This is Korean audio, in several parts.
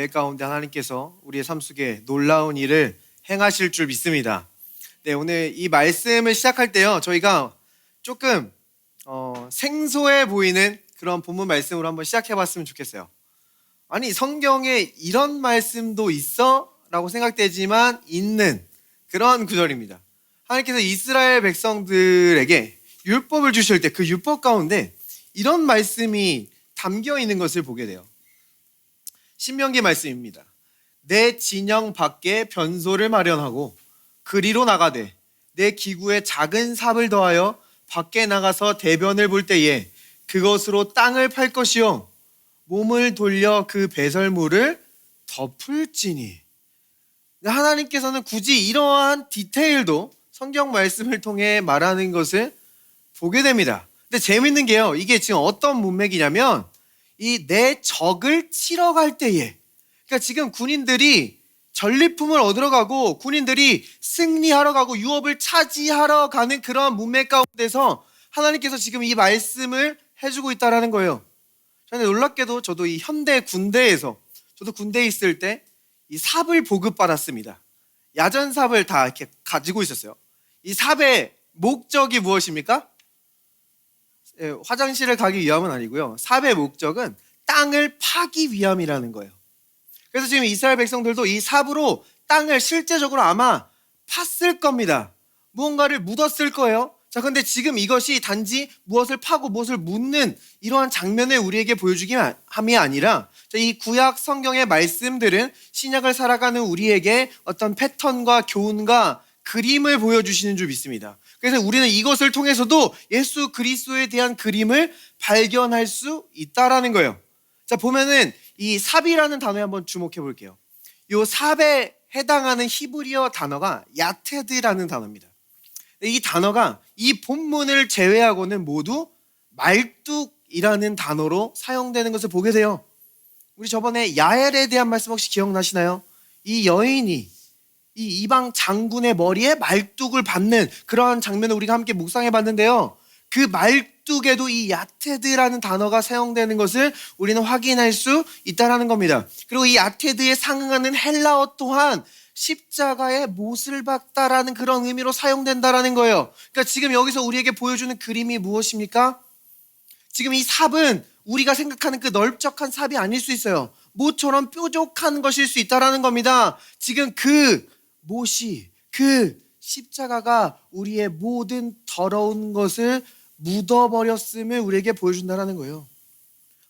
예배 가운데 하나님께서 우리의 삶 속에 놀라운 일을 행하실 줄 믿습니다. 네, 오늘 이 말씀을 시작할 때요, 저희가 조금 생소해 보이는 그런 본문 말씀으로 한번 시작해 봤으면 좋겠어요. 아니, 성경에 이런 말씀도 있어? 라고 생각되지만 있는 그런 구절입니다. 하나님께서 이스라엘 백성들에게 율법을 주실 때 그 율법 가운데 이런 말씀이 담겨 있는 것을 보게 돼요. 신명기 말씀입니다. 내 진영 밖에 변소를 마련하고 그리로 나가되 내 기구에 작은 삽을 더하여 밖에 나가서 대변을 볼 때에 그것으로 땅을 팔 것이요 몸을 돌려 그 배설물을 덮을지니. 하나님께서는 굳이 이러한 디테일도 성경 말씀을 통해 말하는 것을 보게 됩니다. 근데 재밌는 게요, 이게 지금 어떤 문맥이냐면 이 내 적을 치러 갈 때에, 그러니까 지금 군인들이 전리품을 얻으러 가고 군인들이 승리하러 가고 유업을 차지하러 가는 그런 문맥 가운데서 하나님께서 지금 이 말씀을 해주고 있다는 거예요. 저는 놀랍게도 저도 이 현대 군대에서, 저도 군대에 있을 때 이 삽을 보급받았습니다. 야전삽을 다 이렇게 가지고 있었어요. 이 삽의 목적이 무엇입니까? 화장실을 가기 위함은 아니고요. 삽의 목적은 땅을 파기 위함이라는 거예요. 그래서 지금 이스라엘 백성들도 이 삽으로 땅을 실제적으로 아마 팠을 겁니다. 무언가를 묻었을 거예요. 자, 근데 지금 이것이 단지 무엇을 파고 무엇을 묻는 이러한 장면을 우리에게 보여주기 함이 아니라, 이 구약 성경의 말씀들은 신약을 살아가는 우리에게 어떤 패턴과 교훈과 그림을 보여주시는 줄 믿습니다. 그래서 우리는 이것을 통해서도 예수 그리스도에 대한 그림을 발견할 수 있다라는 거예요. 자, 보면은 이 삽이라는 단어에 한번 주목해 볼게요. 이 삽에 해당하는 히브리어 단어가 야테드라는 단어입니다. 이 단어가 이 본문을 제외하고는 모두 말뚝이라는 단어로 사용되는 것을 보게 돼요. 우리 저번에 야엘에 대한 말씀 혹시 기억나시나요? 이 여인이 이 이방 장군의 머리에 말뚝을 받는 그러한 장면을 우리가 함께 묵상해 봤는데요, 그 말뚝에도 이 야테드라는 단어가 사용되는 것을 우리는 확인할 수 있다는 겁니다. 그리고 이 야테드에 상응하는 헬라어 또한 십자가의 못을 박다라는 그런 의미로 사용된다라는 거예요. 그러니까 지금 여기서 우리에게 보여주는 그림이 무엇입니까? 지금 이 삽은 우리가 생각하는 그 넓적한 삽이 아닐 수 있어요. 못처럼 뾰족한 것일 수 있다라는 겁니다. 지금 그 못이, 그 십자가가 우리의 모든 더러운 것을 묻어버렸음을 우리에게 보여준다는 거예요.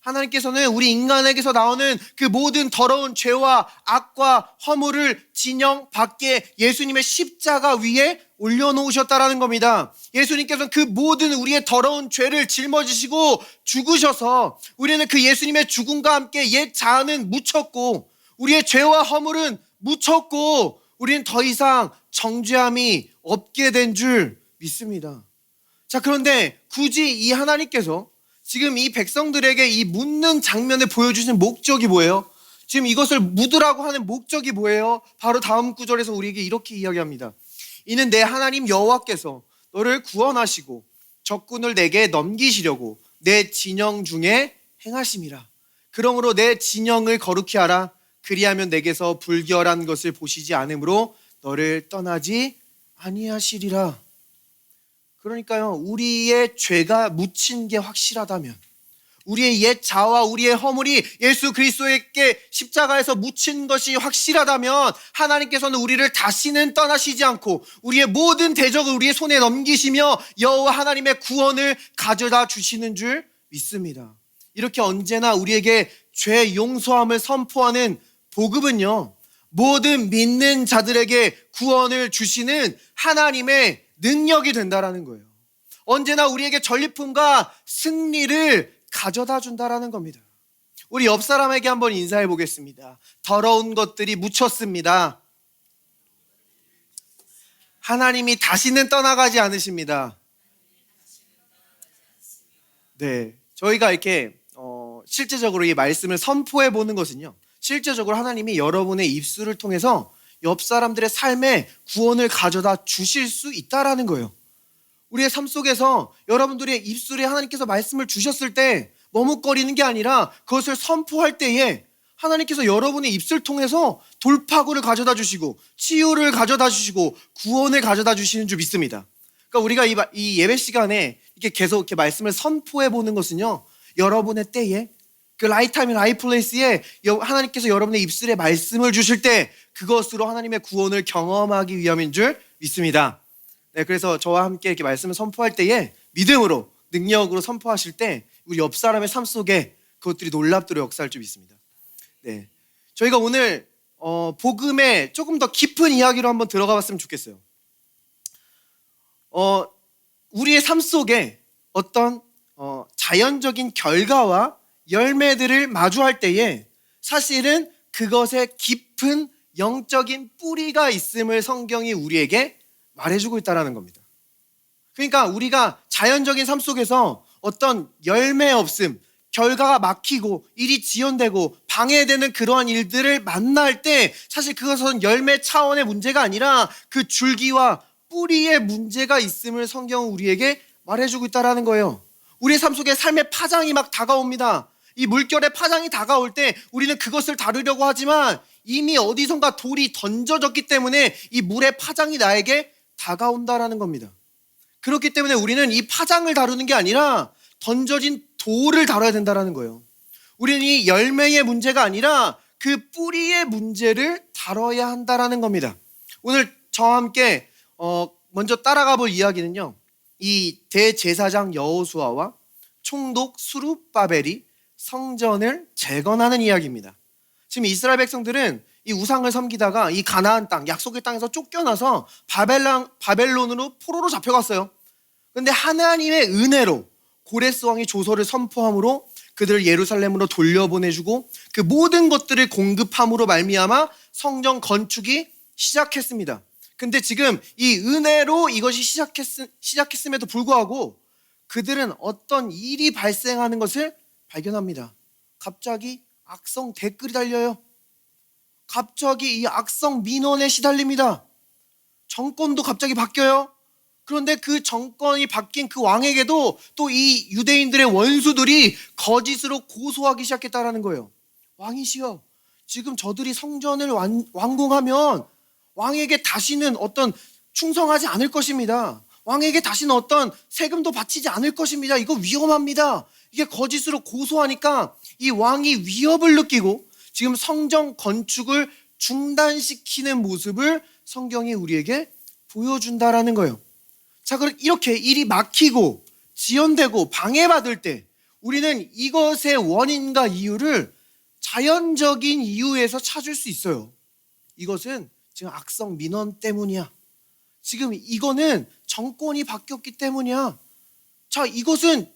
하나님께서는 우리 인간에게서 나오는 그 모든 더러운 죄와 악과 허물을 진영 밖에 예수님의 십자가 위에 올려놓으셨다는 겁니다. 예수님께서는 그 모든 우리의 더러운 죄를 짊어지시고 죽으셔서 우리는 그 예수님의 죽음과 함께 옛 자아는 묻혔고 우리의 죄와 허물은 묻혔고 우리는 더 이상 정죄함이 없게 된 줄 믿습니다. 자, 그런데 굳이 이 하나님께서 지금 이 백성들에게 이 묻는 장면을 보여주신 목적이 뭐예요? 지금 이것을 묻으라고 하는 목적이 뭐예요? 바로 다음 구절에서 우리에게 이렇게 이야기합니다. 이는 내 하나님 여호와께서 너를 구원하시고 적군을 내게 넘기시려고 내 진영 중에 행하심이라. 그러므로 내 진영을 거룩히 하라. 그리하면 내게서 불결한 것을 보시지 않으므로 너를 떠나지 아니하시리라. 그러니까요, 우리의 죄가 묻힌 게 확실하다면, 우리의 옛 자아와 우리의 허물이 예수 그리스도에게 십자가에서 묻힌 것이 확실하다면 하나님께서는 우리를 다시는 떠나시지 않고 우리의 모든 대적을 우리의 손에 넘기시며 여호와 하나님의 구원을 가져다 주시는 줄 믿습니다. 이렇게 언제나 우리에게 죄 용서함을 선포하는 복음은요, 모든 믿는 자들에게 구원을 주시는 하나님의 능력이 된다라는 거예요. 언제나 우리에게 전리품과 승리를 가져다 준다라는 겁니다. 우리 옆 사람에게 한번 인사해 보겠습니다. 더러운 것들이 묻혔습니다. 하나님이 다시는 떠나가지 않으십니다. 네, 저희가 이렇게 실제적으로 이 말씀을 선포해 보는 것은요, 실제적으로 하나님이 여러분의 입술을 통해서 옆 사람들의 삶에 구원을 가져다 주실 수 있다라는 거예요. 우리의 삶 속에서 여러분들의 입술에 하나님께서 말씀을 주셨을 때 머뭇거리는 게 아니라 그것을 선포할 때에 하나님께서 여러분의 입술 통해서 돌파구를 가져다 주시고 치유를 가져다 주시고 구원을 가져다 주시는 줄 믿습니다. 그러니까 우리가 이 예배 시간에 이렇게 계속 이렇게 말씀을 선포해 보는 것은요, 여러분의 때에 그 라이타임 라이플레이스에 하나님께서 여러분의 입술에 말씀을 주실 때 그것으로 하나님의 구원을 경험하기 위함인 줄 믿습니다. 네, 그래서 저와 함께 이렇게 말씀을 선포할 때에 믿음으로 능력으로 선포하실 때 우리 옆 사람의 삶 속에 그것들이 놀랍도록 역사할 줄 믿습니다. 네, 저희가 오늘 복음의 조금 더 깊은 이야기로 한번 들어가 봤으면 좋겠어요. 우리의 삶 속에 어떤 자연적인 결과와 열매들을 마주할 때에 사실은 그것에 깊은 영적인 뿌리가 있음을 성경이 우리에게 말해주고 있다는 겁니다. 그러니까 우리가 자연적인 삶 속에서 어떤 열매 없음, 결과가 막히고 일이 지연되고 방해되는 그러한 일들을 만날 때 사실 그것은 열매 차원의 문제가 아니라 그 줄기와 뿌리의 문제가 있음을 성경은 우리에게 말해주고 있다는 거예요. 우리의 삶 속에 삶의 파장이 막 다가옵니다. 이 물결의 파장이 다가올 때 우리는 그것을 다루려고 하지만 이미 어디선가 돌이 던져졌기 때문에 이 물의 파장이 나에게 다가온다라는 겁니다. 그렇기 때문에 우리는 이 파장을 다루는 게 아니라 던져진 돌을 다뤄야 된다는 거예요. 우리는 이 열매의 문제가 아니라 그 뿌리의 문제를 다뤄야 한다는 겁니다. 오늘 저와 함께 먼저 따라가 볼 이야기는요, 이 대제사장 여호수아와 총독 수룹바벨이 성전을 재건하는 이야기입니다. 지금 이스라엘 백성들은 이 우상을 섬기다가 이 가나안 땅, 약속의 땅에서 쫓겨나서 바벨론으로 포로로 잡혀갔어요. 그런데 하나님의 은혜로 고레스 왕이 조서를 선포함으로 그들을 예루살렘으로 돌려보내주고 그 모든 것들을 공급함으로 말미암아 성전 건축이 시작했습니다. 근데 지금 이 은혜로 이것이 시작했음에도 불구하고 그들은 어떤 일이 발생하는 것을 발견합니다. 갑자기 악성 댓글이 달려요. 갑자기 이 악성 민원에 시달립니다. 정권도 갑자기 바뀌어요. 그런데 그 정권이 바뀐 그 왕에게도 또 이 유대인들의 원수들이 거짓으로 고소하기 시작했다는 거예요. 왕이시여, 지금 저들이 성전을 완공하면 왕에게 다시는 어떤 충성하지 않을 것입니다. 왕에게 다시는 어떤 세금도 바치지 않을 것입니다. 이거 위험합니다. 이게 거짓으로 고소하니까 이 왕이 위협을 느끼고 지금 성전 건축을 중단시키는 모습을 성경이 우리에게 보여준다라는 거예요. 자, 그럼 이렇게 일이 막히고 지연되고 방해받을 때 우리는 이것의 원인과 이유를 자연적인 이유에서 찾을 수 있어요. 이것은 지금 악성 민원 때문이야. 지금 이거는 정권이 바뀌었기 때문이야. 자, 이것은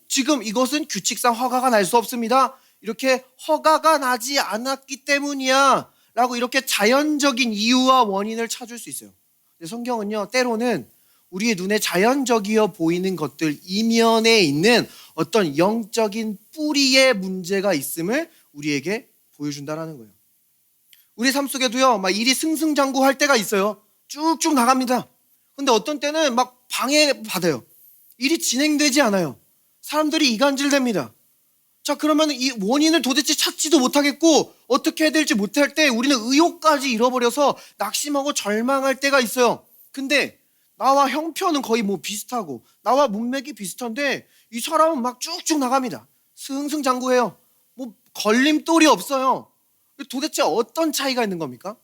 규칙상 허가가 날 수 없습니다. 이렇게 허가가 나지 않았기 때문이야 라고 이렇게 자연적인 이유와 원인을 찾을 수 있어요. 근데 성경은요, 때로는 우리의 눈에 자연적이어 보이는 것들 이면에 있는 어떤 영적인 뿌리의 문제가 있음을 우리에게 보여준다는 거예요. 우리 삶 속에도요, 막 일이 승승장구할 때가 있어요. 쭉쭉 나갑니다. 근데 어떤 때는 막 방해받아요. 일이 진행되지 않아요. 사람들이 이간질됩니다. 자, 그러면 이 원인을 도대체 찾지도 못하겠고 어떻게 해야 될지 못할 때 우리는 의욕까지 잃어버려서 낙심하고 절망할 때가 있어요. 근데 나와 형편은 거의 뭐 비슷하고 나와 문맥이 비슷한데 이 사람은 막 쭉쭉 나갑니다. 승승장구해요. 뭐 걸림돌이 없어요. 도대체 어떤 차이가 있는 겁니까?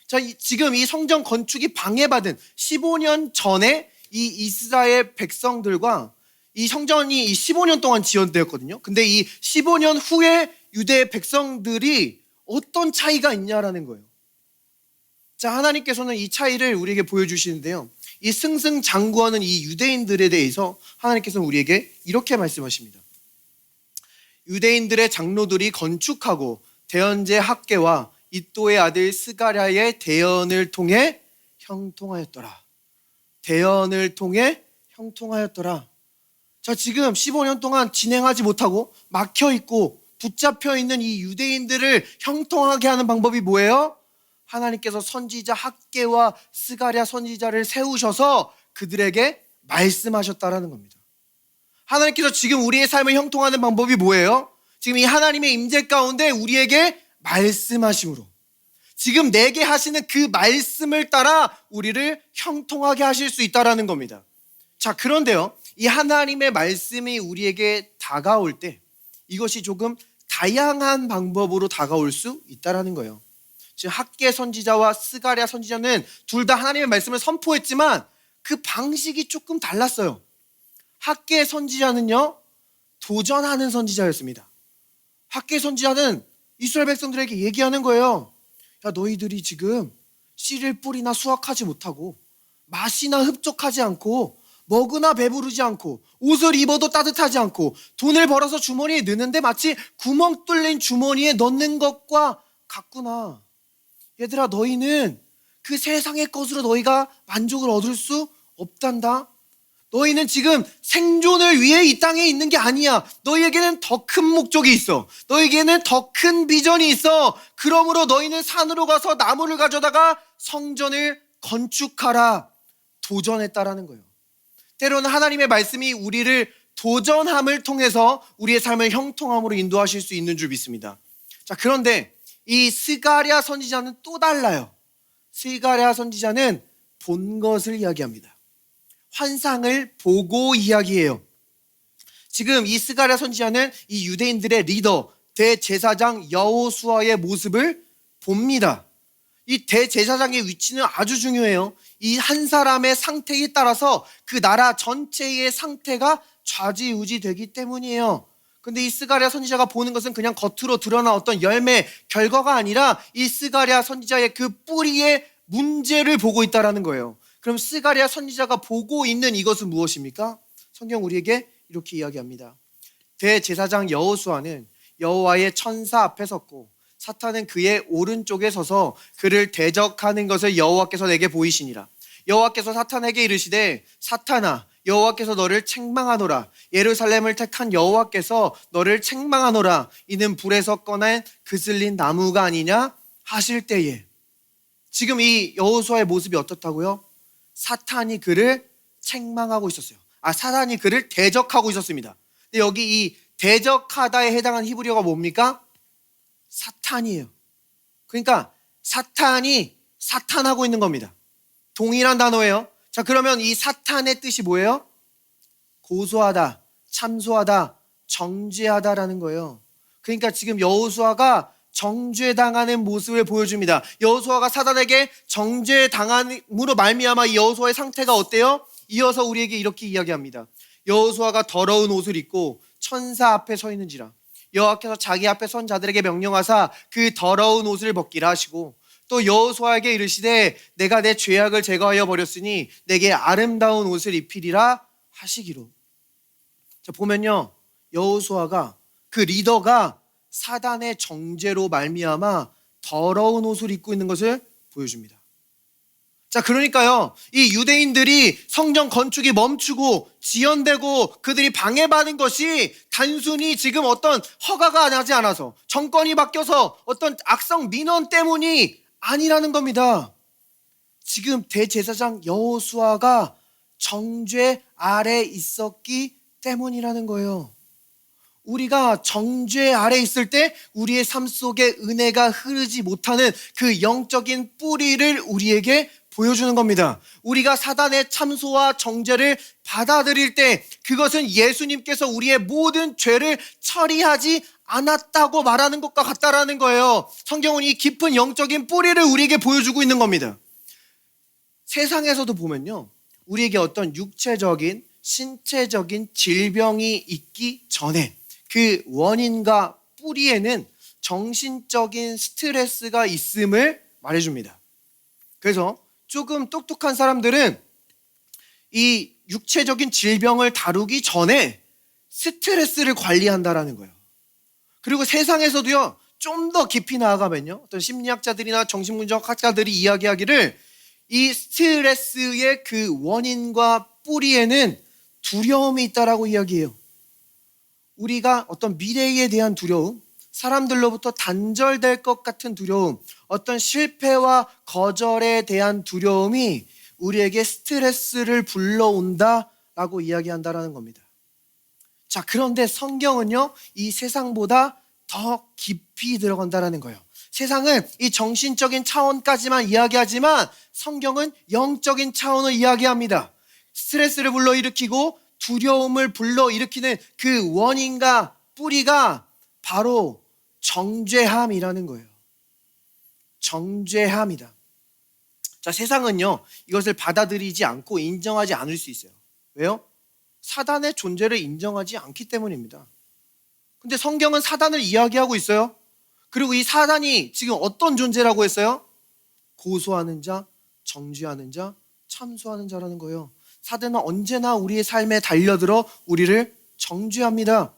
자, 지금 이 성전 건축이 방해받은 15년 전에 이 이스라엘 백성들과 이 성전이 이 15년 동안 지연되었거든요. 근데 이 15년 후에 유대 백성들이 어떤 차이가 있냐라는 거예요. 자, 하나님께서는 이 차이를 우리에게 보여주시는데요. 이 승승장구하는 이 유대인들에 대해서 하나님께서는 우리에게 이렇게 말씀하십니다. 유대인들의 장로들이 건축하고 대언제 학계와 이또의 아들 스가랴의 대언을 통해 형통하였더라. 대언을 통해 형통하였더라. 자, 지금 15년 동안 진행하지 못하고 막혀있고 붙잡혀있는 이 유대인들을 형통하게 하는 방법이 뭐예요? 하나님께서 선지자 학계와 스가랴 선지자를 세우셔서 그들에게 말씀하셨다라는 겁니다. 하나님께서 지금 우리의 삶을 형통하는 방법이 뭐예요? 지금 이 하나님의 임재 가운데 우리에게 말씀하심으로 지금 내게 하시는 그 말씀을 따라 우리를 형통하게 하실 수 있다라는 겁니다. 자, 그런데요, 이 하나님의 말씀이 우리에게 다가올 때 이것이 조금 다양한 방법으로 다가올 수 있다라는 거예요. 지금 학개 선지자와 스가랴 선지자는 둘 다 하나님의 말씀을 선포했지만 그 방식이 조금 달랐어요. 학개 선지자는요, 도전하는 선지자였습니다. 학개 선지자는 이스라엘 백성들에게 얘기하는 거예요. 야, 너희들이 지금 씨를 뿌리나 수확하지 못하고 맛이나 흡족하지 않고 먹으나 배부르지 않고 옷을 입어도 따뜻하지 않고 돈을 벌어서 주머니에 넣는데 마치 구멍 뚫린 주머니에 넣는 것과 같구나. 얘들아, 너희는 그 세상의 것으로 너희가 만족을 얻을 수 없단다. 너희는 지금 생존을 위해 이 땅에 있는 게 아니야. 너희에게는 더 큰 목적이 있어. 너희에게는 더 큰 비전이 있어. 그러므로 너희는 산으로 가서 나무를 가져다가 성전을 건축하라. 도전했다라는 거예요. 때로는 하나님의 말씀이 우리를 도전함을 통해서 우리의 삶을 형통함으로 인도하실 수 있는 줄 믿습니다. 자, 그런데 이 스가랴 선지자는 또 달라요. 스가랴 선지자는 본 것을 이야기합니다. 환상을 보고 이야기해요. 지금 이 스가랴 선지자는 이 유대인들의 리더 대제사장 여호수아의 모습을 봅니다. 이 대제사장의 위치는 아주 중요해요. 이 한 사람의 상태에 따라서 그 나라 전체의 상태가 좌지우지되기 때문이에요. 근데 이 스가랴 선지자가 보는 것은 그냥 겉으로 드러난 어떤 열매 결과가 아니라 이 스가랴 선지자의 그 뿌리의 문제를 보고 있다라는 거예요. 그럼 스가랴 선지자가 보고 있는 이것은 무엇입니까? 성경 우리에게 이렇게 이야기합니다. 대제사장 여호수아는 여호와의 천사 앞에 섰고 사탄은 그의 오른쪽에 서서 그를 대적하는 것을 여호와께서 내게 보이시니라. 여호와께서 사탄에게 이르시되 사탄아, 여호와께서 너를 책망하노라. 예루살렘을 택한 여호와께서 너를 책망하노라. 이는 불에서 꺼낸 그슬린 나무가 아니냐 하실 때에. 지금 이 여호수아의 모습이 어떻다고요? 사탄이 그를 책망하고 있었어요. 사탄이 그를 대적하고 있었습니다. 근데 여기 이 대적하다에 해당하는 히브리어가 뭡니까? 사탄이에요. 그러니까 사탄이 사탄하고 있는 겁니다. 동일한 단어예요. 자, 그러면 이 사탄의 뜻이 뭐예요? 고소하다, 참소하다, 정죄하다라는 거예요. 그러니까 지금 여호수아가 정죄당하는 모습을 보여줍니다. 여호수아가 사단에게 정죄당함으로 말미암아 이 여호수아의 상태가 어때요? 이어서 우리에게 이렇게 이야기합니다. 여호수아가 더러운 옷을 입고 천사 앞에 서 있는지라. 여호와께서 자기 앞에 선 자들에게 명령하사 그 더러운 옷을 벗기라 하시고 또 여호수아에게 이르시되 내가 내 죄악을 제거하여 버렸으니 내게 아름다운 옷을 입히리라 하시기로. 자, 보면요, 여호수아가 그 리더가 사단의 정죄로 말미암아 더러운 옷을 입고 있는 것을 보여줍니다. 자, 그러니까요, 이 유대인들이 성전 건축이 멈추고 지연되고 그들이 방해받은 것이 단순히 지금 어떤 허가가 나지 않아서 정권이 바뀌어서 어떤 악성 민원 때문이 아니라는 겁니다. 지금 대제사장 여호수아가 정죄 아래 있었기 때문이라는 거예요. 우리가 정죄 아래 있을 때 우리의 삶 속에 은혜가 흐르지 못하는 그 영적인 뿌리를 우리에게 보여주는 겁니다. 우리가 사단의 참소와 정죄를 받아들일 때 그것은 예수님께서 우리의 모든 죄를 처리하지 않았다고 말하는 것과 같다라는 거예요. 성경은 이 깊은 영적인 뿌리를 우리에게 보여주고 있는 겁니다. 세상에서도 보면요, 우리에게 어떤 육체적인 신체적인 질병이 있기 전에 그 원인과 뿌리에는 정신적인 스트레스가 있음을 말해줍니다. 그래서 조금 똑똑한 사람들은 이 육체적인 질병을 다루기 전에 스트레스를 관리한다라는 거예요. 그리고 세상에서도요, 좀 더 깊이 나아가면요, 어떤 심리학자들이나 정신분석 학자들이 이야기하기를 이 스트레스의 그 원인과 뿌리에는 두려움이 있다라고 이야기해요. 우리가 어떤 미래에 대한 두려움, 사람들로부터 단절될 것 같은 두려움, 어떤 실패와 거절에 대한 두려움이 우리에게 스트레스를 불러온다라고 이야기한다라는 겁니다. 자, 그런데 성경은요, 이 세상보다 더 깊이 들어간다라는 거예요. 세상은 이 정신적인 차원까지만 이야기하지만 성경은 영적인 차원을 이야기합니다. 스트레스를 불러일으키고 두려움을 불러일으키는 그 원인과 뿌리가 바로 정죄함이라는 거예요. 정죄함이다. 자, 세상은요, 이것을 받아들이지 않고 인정하지 않을 수 있어요. 왜요? 사단의 존재를 인정하지 않기 때문입니다. 근데 성경은 사단을 이야기하고 있어요. 그리고 이 사단이 지금 어떤 존재라고 했어요? 고소하는 자, 정죄하는 자, 참소하는 자라는 거예요. 사단은 언제나 우리의 삶에 달려들어 우리를 정죄합니다.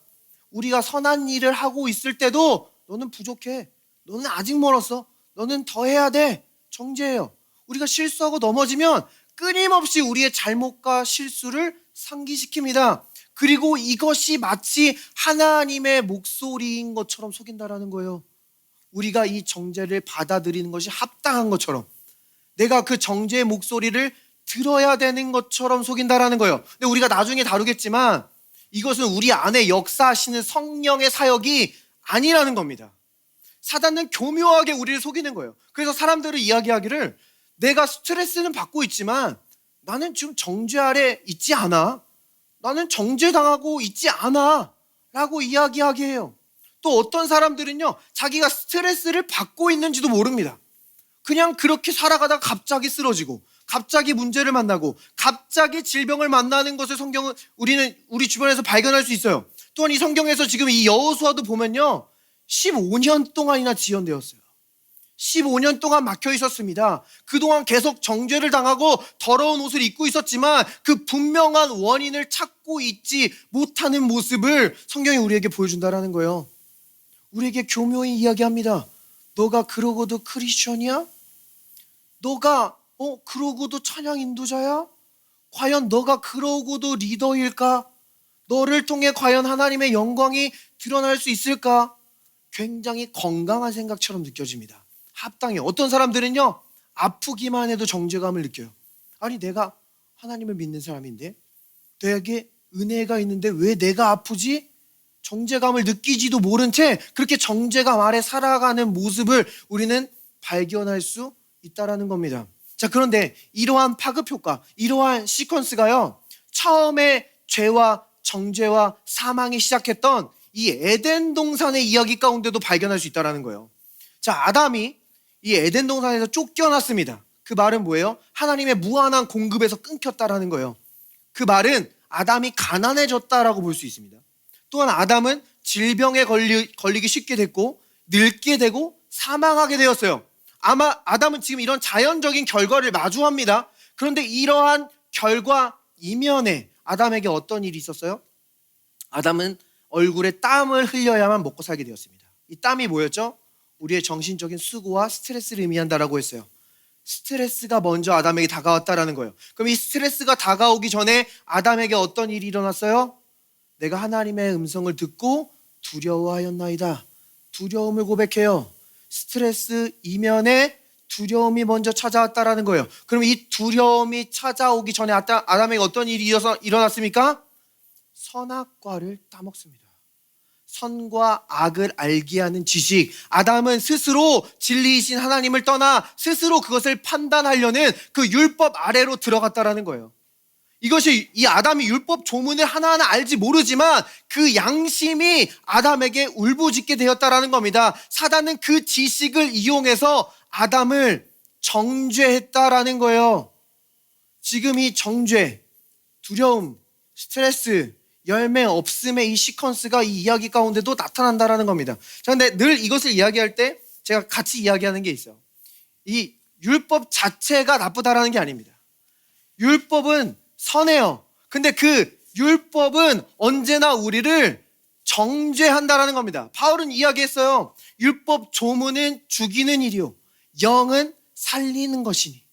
우리가 선한 일을 하고 있을 때도 너는 부족해, 너는 아직 멀었어, 너는 더 해야 돼, 정죄해요. 우리가 실수하고 넘어지면 끊임없이 우리의 잘못과 실수를 상기시킵니다. 그리고 이것이 마치 하나님의 목소리인 것처럼 속인다라는 거예요. 우리가 이 정죄를 받아들이는 것이 합당한 것처럼, 내가 그 정죄의 목소리를 들어야 되는 것처럼 속인다라는 거예요. 근데 우리가 나중에 다루겠지만 이것은 우리 안에 역사하시는 성령의 사역이 아니라는 겁니다. 사단은 교묘하게 우리를 속이는 거예요. 그래서 사람들은 이야기하기를, 내가 스트레스는 받고 있지만 나는 지금 정죄 아래 있지 않아, 나는 정죄당하고 있지 않아 라고 이야기하게 해요. 또 어떤 사람들은요, 자기가 스트레스를 받고 있는지도 모릅니다. 그냥 그렇게 살아가다가 갑자기 쓰러지고, 갑자기 문제를 만나고, 갑자기 질병을 만나는 것을 성경은 우리 주변에서 발견할 수 있어요. 또한 이 성경에서 지금 이 여호수아도 보면요, 15년 동안이나 지연되었어요. 15년 동안 막혀 있었습니다. 그동안 계속 정죄를 당하고 더러운 옷을 입고 있었지만 그 분명한 원인을 찾고 있지 못하는 모습을 성경이 우리에게 보여준다는 거예요. 우리에게 교묘히 이야기합니다. 너가 그러고도 크리스천이야? 너가 그러고도 찬양 인도자야? 과연 너가 그러고도 리더일까? 너를 통해 과연 하나님의 영광이 드러날 수 있을까? 굉장히 건강한 생각처럼 느껴집니다. 합당해요. 어떤 사람들은요, 아프기만 해도 정죄감을 느껴요. 아니, 내가 하나님을 믿는 사람인데, 내게 은혜가 있는데 왜 내가 아프지? 정죄감을 느끼지도 모른 채 그렇게 정죄감 아래 살아가는 모습을 우리는 발견할 수 있다라는 겁니다. 자, 그런데 이러한 파급 효과, 이러한 시퀀스가요, 처음에 죄와 정죄와 사망이 시작했던 이 에덴 동산의 이야기 가운데도 발견할 수 있다라는 거예요. 자, 아담이 이 에덴 동산에서 쫓겨났습니다. 그 말은 뭐예요? 하나님의 무한한 공급에서 끊겼다라는 거예요. 그 말은 아담이 가난해졌다라고 볼 수 있습니다. 또한 아담은 질병에 걸리기 쉽게 됐고, 늙게 되고 사망하게 되었어요. 아마 아담은 지금 이런 자연적인 결과를 마주합니다. 그런데 이러한 결과 이면에 아담에게 어떤 일이 있었어요? 아담은 얼굴에 땀을 흘려야만 먹고 살게 되었습니다. 이 땀이 뭐였죠? 우리의 정신적인 수고와 스트레스를 의미한다라고 했어요. 스트레스가 먼저 아담에게 다가왔다라는 거예요. 그럼 이 스트레스가 다가오기 전에 아담에게 어떤 일이 일어났어요? 내가 하나님의 음성을 듣고 두려워하였나이다. 두려움을 고백해요. 스트레스 이면에 두려움이 먼저 찾아왔다라는 거예요. 그럼 이 두려움이 찾아오기 전에 아담에게 어떤 일이 일어났습니까? 선악과를 따먹습니다. 선과 악을 알게 하는 지식. 아담은 스스로 진리이신 하나님을 떠나 스스로 그것을 판단하려는 그 율법 아래로 들어갔다라는 거예요. 이것이, 이 아담이 율법 조문을 하나하나 알지 모르지만 그 양심이 아담에게 울부짖게 되었다라는 겁니다. 사단은 그 지식을 이용해서 아담을 정죄했다라는 거예요. 지금 이 정죄, 두려움, 스트레스, 열매 없음의 이 시퀀스가 이 이야기 가운데도 나타난다라는 겁니다. 자, 근데 늘 이것을 이야기할 때 제가 같이 이야기하는 게 있어요. 이 율법 자체가 나쁘다라는 게 아닙니다. 율법은 선해요. 근데 그 율법은 언제나 우리를 정죄한다라는 겁니다. 바울은 이야기했어요. 율법 조문은 죽이는 일이요, 영은 살리는 것이니.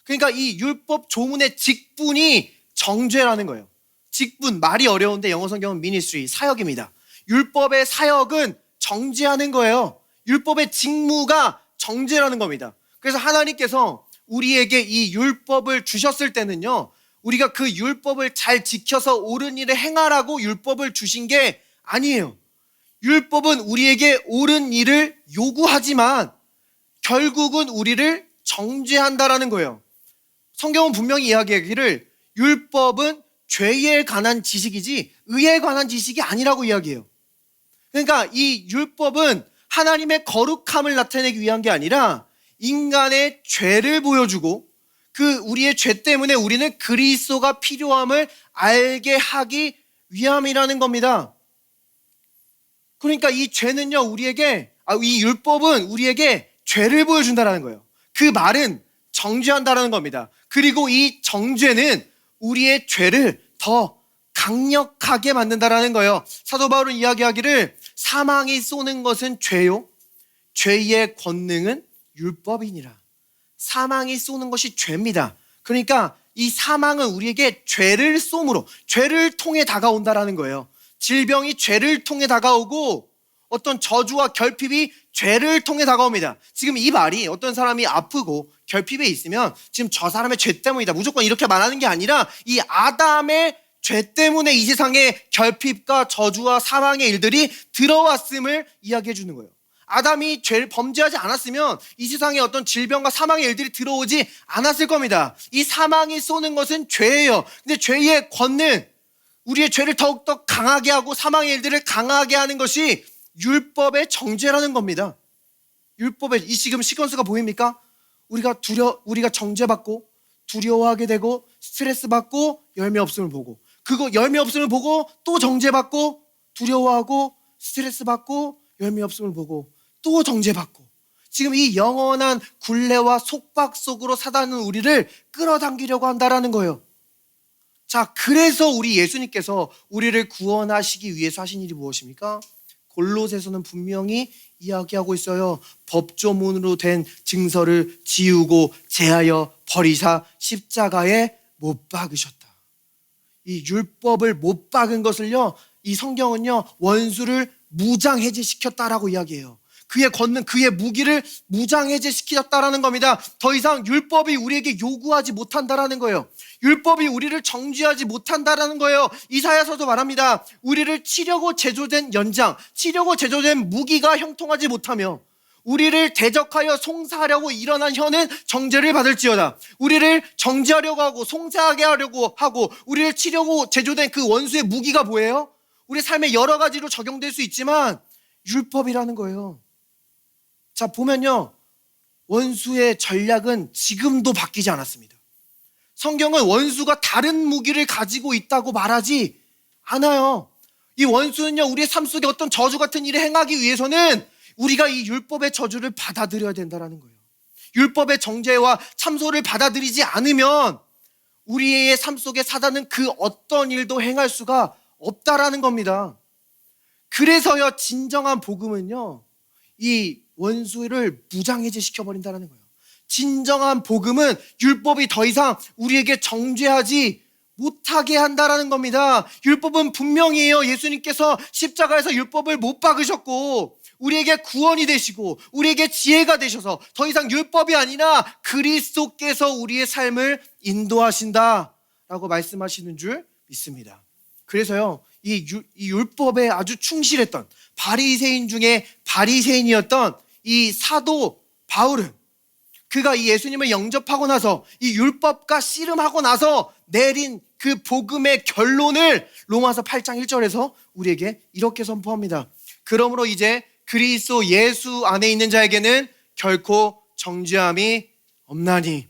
그러니까 이 율법 조문의 직분이 정죄라는 거예요. 직분, 말이 어려운데 영어 성경은 ministry, 사역입니다. 율법의 사역은 정죄하는 거예요. 율법의 직무가 정죄라는 겁니다. 그래서 하나님께서 우리에게 이 율법을 주셨을 때는요, 우리가 그 율법을 잘 지켜서 옳은 일을 행하라고 율법을 주신 게 아니에요. 율법은 우리에게 옳은 일을 요구하지만 결국은 우리를 정죄한다라는 거예요. 성경은 분명히 이야기하기를 율법은 죄에 관한 지식이지 의에 관한 지식이 아니라고 이야기해요. 그러니까 이 율법은 하나님의 거룩함을 나타내기 위한 게 아니라 인간의 죄를 보여주고 그 우리의 죄 때문에 우리는 그리스도가 필요함을 알게 하기 위함이라는 겁니다. 그러니까 이 죄는요, 이 율법은 우리에게 죄를 보여준다라는 거예요. 그 말은 정죄한다라는 겁니다. 그리고 이 정죄는 우리의 죄를 더 강력하게 만든다라는 거예요. 사도 바울은 이야기하기를 사망이 쏘는 것은 죄요, 죄의 권능은 율법이니라. 사망이 쏘는 것이 죄입니다. 그러니까 이 사망은 우리에게 죄를 쏘므로, 죄를 통해 다가온다라는 거예요. 질병이 죄를 통해 다가오고 어떤 저주와 결핍이 죄를 통해 다가옵니다. 지금 이 말이 어떤 사람이 아프고 결핍에 있으면 지금 저 사람의 죄 때문이다, 무조건 이렇게 말하는 게 아니라 이 아담의 죄 때문에 이 세상에 결핍과 저주와 사망의 일들이 들어왔음을 이야기해 주는 거예요. 아담이 죄를 범죄하지 않았으면 이 세상에 어떤 질병과 사망의 일들이 들어오지 않았을 겁니다. 이 사망이 쏘는 것은 죄예요. 근데 죄의 권능, 우리의 죄를 더욱더 강하게 하고 사망의 일들을 강하게 하는 것이 율법의 정죄라는 겁니다. 율법의 이 지금 시퀀스가 보입니까? 우리가 정죄받고 두려워하게 되고 스트레스 받고 열매 없음을 보고, 그거 열매 없음을 보고 또 정죄받고 두려워하고 스트레스 받고 열매 없음을 보고 또 정죄받고, 지금 이 영원한 굴레와 속박 속으로 사단은 우리를 끌어당기려고 한다라는 거예요. 자, 그래서 우리 예수님께서 우리를 구원하시기 위해서 하신 일이 무엇입니까? 골로새서는 분명히 이야기하고 있어요. 법조문으로 된 증서를 지우고 제하여 버리사 십자가에 못 박으셨다. 이 율법을 못 박은 것을요, 이 성경은요, 원수를 무장해제시켰다라고 이야기해요. 그의 권능, 그의 무기를 무장해제시켰다라는 겁니다. 더 이상 율법이 우리에게 요구하지 못한다라는 거예요. 율법이 우리를 정죄하지 못한다라는 거예요. 이사야서도 말합니다. 우리를 치려고 제조된 연장, 치려고 제조된 무기가 형통하지 못하며 우리를 대적하여 송사하려고 일어난 혀는 정죄를 받을지어다. 우리를 정죄하려고 하고 송사하게 하려고 하고 우리를 치려고 제조된 그 원수의 무기가 뭐예요? 우리 삶에 여러 가지로 적용될 수 있지만 율법이라는 거예요. 자, 보면요, 원수의 전략은 지금도 바뀌지 않았습니다. 성경은 원수가 다른 무기를 가지고 있다고 말하지 않아요. 이 원수는요, 우리의 삶 속에 어떤 저주 같은 일을 행하기 위해서는 우리가 이 율법의 저주를 받아들여야 된다는 거예요. 율법의 정죄와 참소를 받아들이지 않으면 우리의 삶 속에 사단은 그 어떤 일도 행할 수가 없다라는 겁니다. 그래서요, 진정한 복음은요, 이 원수를 무장해제시켜버린다는 거예요. 진정한 복음은 율법이 더 이상 우리에게 정죄하지 못하게 한다는 겁니다. 율법은 분명히요, 예수님께서 십자가에서 율법을 못 박으셨고 우리에게 구원이 되시고 우리에게 지혜가 되셔서 더 이상 율법이 아니라 그리스도께서 우리의 삶을 인도하신다라고 말씀하시는 줄 믿습니다. 그래서요, 이 율법에 아주 충실했던 바리새인 중에 바리새인이었던 이 사도 바울은 그가 이 예수님을 영접하고 나서 이 율법과 씨름하고 나서 내린 그 복음의 결론을 로마서 8장 1절에서 우리에게 이렇게 선포합니다. 그러므로 이제 그리스도 예수 안에 있는 자에게는 결코 정죄함이 없나니.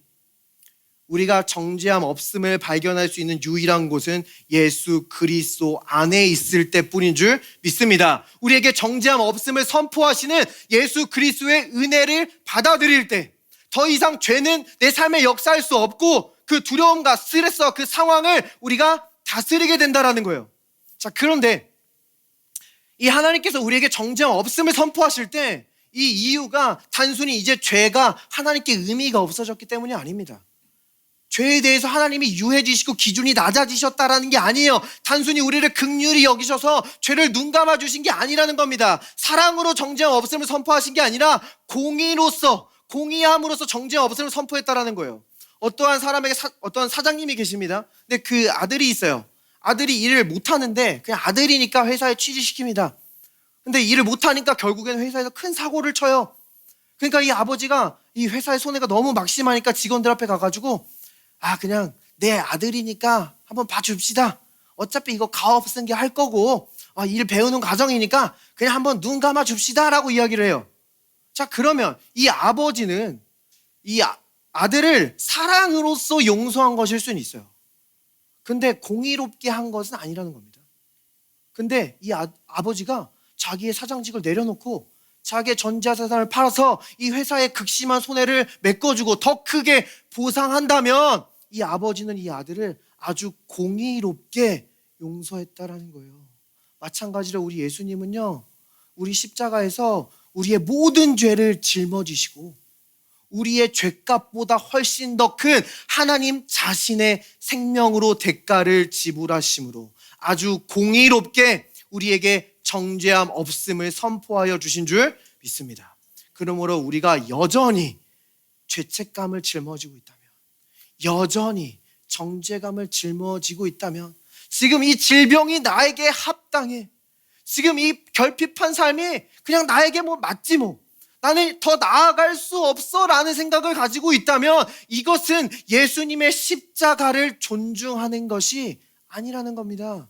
우리가 정죄함 없음을 발견할 수 있는 유일한 곳은 예수 그리스도 안에 있을 때뿐인 줄 믿습니다. 우리에게 정죄함 없음을 선포하시는 예수 그리스도의 은혜를 받아들일 때 더 이상 죄는 내 삶에 역사할 수 없고 그 두려움과 스트레스와 그 상황을 우리가 다스리게 된다는 거예요. 자, 그런데 이 하나님께서 우리에게 정죄함 없음을 선포하실 때 이 이유가 단순히 이제 죄가 하나님께 의미가 없어졌기 때문이 아닙니다. 죄에 대해서 하나님이 유해지시고 기준이 낮아지셨다라는 게 아니에요. 단순히 우리를 긍휼히 여기셔서 죄를 눈감아 주신 게 아니라는 겁니다. 사랑으로 정죄함 없음을 선포하신 게 아니라 공의함으로써 정죄함 없음을 선포했다라는 거예요. 어떠한 사람에게 어떤 사장님이 계십니다. 근데 그 아들이 있어요. 아들이 일을 못하는데 그냥 아들이니까 회사에 취직시킵니다. 근데 일을 못하니까 결국에는 회사에서 큰 사고를 쳐요. 그러니까 이 아버지가 이 회사의 손해가 너무 막심하니까 직원들 앞에 가가지고 그냥 내 아들이니까 한번 봐줍시다. 어차피 이거 가업 쓴 게 할 거고 일 배우는 과정이니까 그냥 한번 눈 감아 줍시다 라고 이야기를 해요. 자, 그러면 이 아버지는 이 아들을 사랑으로서 용서한 것일 수는 있어요. 근데 공의롭게 한 것은 아니라는 겁니다. 근데 이 아버지가 자기의 사장직을 내려놓고 자기의 전자재산을 팔아서 이 회사의 극심한 손해를 메꿔주고 더 크게 보상한다면 이 아버지는 이 아들을 아주 공의롭게 용서했다라는 거예요. 마찬가지로 우리 예수님은요, 우리 십자가에서 우리의 모든 죄를 짊어지시고 우리의 죄값보다 훨씬 더 큰 하나님 자신의 생명으로 대가를 지불하심으로 아주 공의롭게 우리에게 정죄함 없음을 선포하여 주신 줄 믿습니다. 그러므로 우리가 여전히 죄책감을 짊어지고 있다면, 여전히 정죄감을 짊어지고 있다면, 지금 이 질병이 나에게 합당해, 지금 이 결핍한 삶이 그냥 나에게 맞지 나는 더 나아갈 수 없어 라는 생각을 가지고 있다면 이것은 예수님의 십자가를 존중하는 것이 아니라는 겁니다.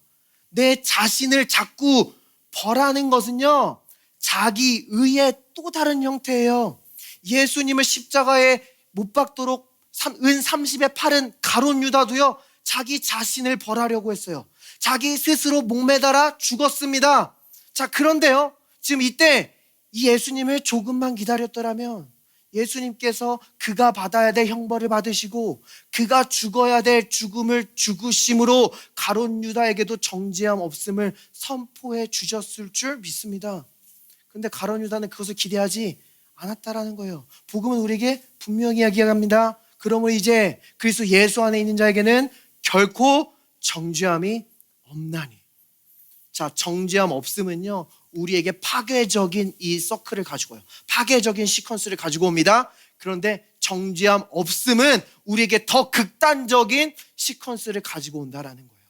내 자신을 자꾸 벌하는 것은요, 자기 의의 또 다른 형태예요. 예수님을 십자가에 못 박도록 은 30에 팔은 가룟 유다도요, 자기 자신을 벌하려고 했어요. 자기 스스로 목매달아 죽었습니다. 자, 그런데요, 지금 이때 이 예수님을 조금만 기다렸더라면 예수님께서 그가 받아야 될 형벌을 받으시고 그가 죽어야 될 죽음을 죽으심으로 가룟 유다에게도 정죄함 없음을 선포해 주셨을 줄 믿습니다. 근데 가룟 유다는 그것을 기대하지 않았다라는 거예요. 복음은 우리에게 분명히 이야기합니다. 그러므로 이제 그리스도 예수 안에 있는 자에게는 결코 정죄함이 없나니. 자, 정죄함 없음은요, 우리에게 파괴적인 이 서클을 가지고 와요. 파괴적인 시퀀스를 가지고 옵니다. 그런데 정죄함 없음은 우리에게 더 극단적인 시퀀스를 가지고 온다라는 거예요.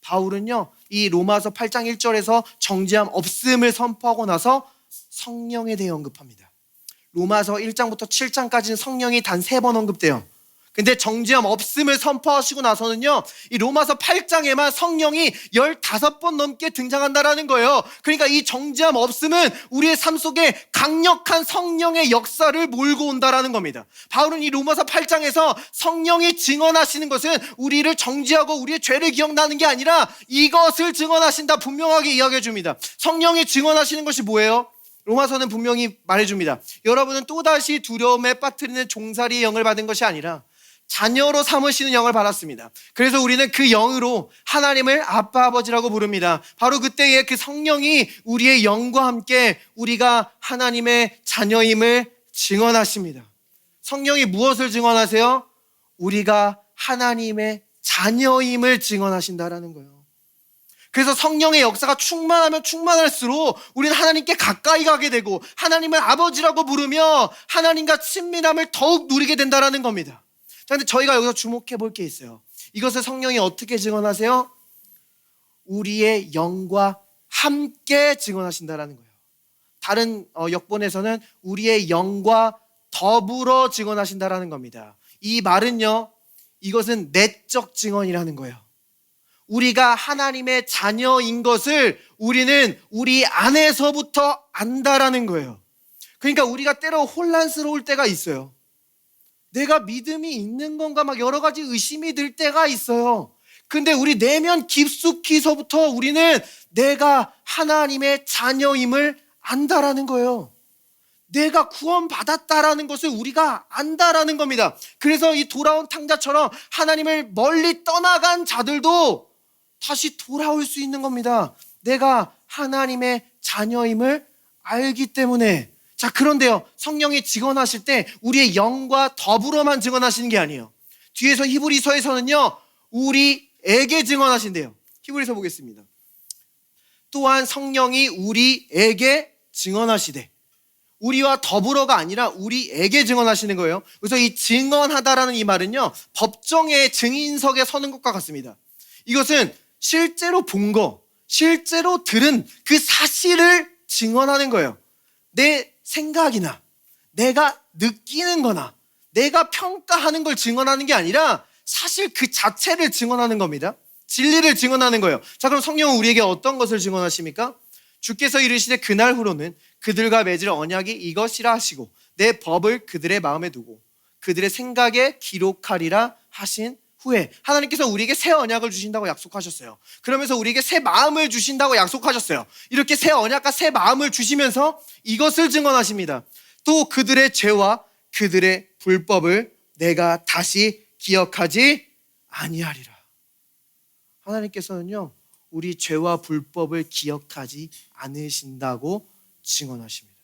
바울은요, 이 로마서 8장 1절에서 정죄함 없음을 선포하고 나서 성령에 대해 언급합니다. 로마서 1장부터 7장까지는 성령이 단 3번 언급돼요. 근데 정죄함 없음을 선포하시고 나서는요, 이 로마서 8장에만 성령이 15번 넘게 등장한다라는 거예요. 그러니까 이 정죄함 없음은 우리의 삶 속에 강력한 성령의 역사를 몰고 온다라는 겁니다. 바울은 이 로마서 8장에서 성령이 증언하시는 것은 우리를 정죄하고 우리의 죄를 기억나는 게 아니라 이것을 증언하신다 분명하게 이야기해 줍니다. 성령이 증언하시는 것이 뭐예요? 로마서는 분명히 말해줍니다. 여러분은 또다시 두려움에 빠뜨리는 종살이의 영을 받은 것이 아니라 자녀로 삼으시는 영을 받았습니다. 그래서 우리는 그 영으로 하나님을 아빠 아버지라고 부릅니다. 바로 그때에 그 성령이 우리의 영과 함께 우리가 하나님의 자녀임을 증언하십니다. 성령이 무엇을 증언하세요? 우리가 하나님의 자녀임을 증언하신다라는 거예요. 그래서 성령의 역사가 충만하면 충만할수록 우리는 하나님께 가까이 가게 되고 하나님을 아버지라고 부르며 하나님과 친밀함을 더욱 누리게 된다라는 겁니다. 자, 근데 저희가 여기서 주목해 볼 게 있어요. 이것을 성령이 어떻게 증언하세요? 우리의 영과 함께 증언하신다라는 거예요. 다른 역본에서는 우리의 영과 더불어 증언하신다라는 겁니다. 이 말은요, 이것은 내적 증언이라는 거예요. 우리가 하나님의 자녀인 것을 우리는 우리 안에서부터 안다라는 거예요. 그러니까 우리가 때로 혼란스러울 때가 있어요. 내가 믿음이 있는 건가 막 여러 가지 의심이 들 때가 있어요. 근데 우리 내면 깊숙이서부터 우리는 내가 하나님의 자녀임을 안다라는 거예요. 내가 구원받았다라는 것을 우리가 안다라는 겁니다. 그래서 이 돌아온 탕자처럼 하나님을 멀리 떠나간 자들도 다시 돌아올 수 있는 겁니다. 내가 하나님의 자녀임을 알기 때문에. 자, 그런데요, 성령이 증언하실 때 우리의 영과 더불어만 증언하시는 게 아니에요. 뒤에서 히브리서에서는요, 우리에게 증언하신대요. 히브리서 보겠습니다. 또한 성령이 우리에게 증언하시되, 우리와 더불어가 아니라 우리에게 증언하시는 거예요. 그래서 이 증언하다라는 이 말은요, 법정의 증인석에 서는 것과 같습니다. 이것은 실제로 본 거, 실제로 들은 그 사실을 증언하는 거예요. 내 생각이나 내가 느끼는 거나 내가 평가하는 걸 증언하는 게 아니라 사실 그 자체를 증언하는 겁니다. 진리를 증언하는 거예요. 자, 그럼 성령은 우리에게 어떤 것을 증언하십니까? 주께서 이르시되 그날 후로는 그들과 맺을 언약이 이것이라 하시고 내 법을 그들의 마음에 두고 그들의 생각에 기록하리라 하신 후에 하나님께서 우리에게 새 언약을 주신다고 약속하셨어요. 그러면서 우리에게 새 마음을 주신다고 약속하셨어요. 이렇게 새 언약과 새 마음을 주시면서 이것을 증언하십니다. 또 그들의 죄와 그들의 불법을 내가 다시 기억하지 아니하리라. 하나님께서는요, 우리 죄와 불법을 기억하지 않으신다고 증언하십니다.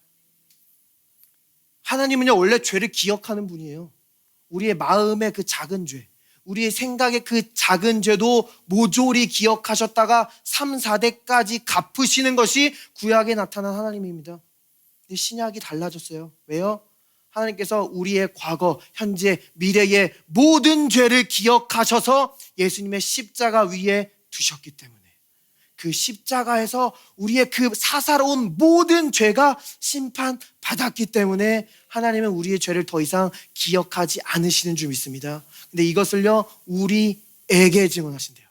하나님은요, 원래 죄를 기억하는 분이에요. 우리의 마음의 그 작은 죄, 우리의 생각의 그 작은 죄도 모조리 기억하셨다가 3, 4대까지 갚으시는 것이 구약에 나타난 하나님입니다. 근데 신약이 달라졌어요. 왜요? 하나님께서 우리의 과거, 현재, 미래의 모든 죄를 기억하셔서 예수님의 십자가 위에 두셨기 때문에 그 십자가에서 우리의 그 사사로운 모든 죄가 심판받았기 때문에 하나님은 우리의 죄를 더 이상 기억하지 않으시는 줄 믿습니다. 근데 이것을요, 우리에게 증언하신대요.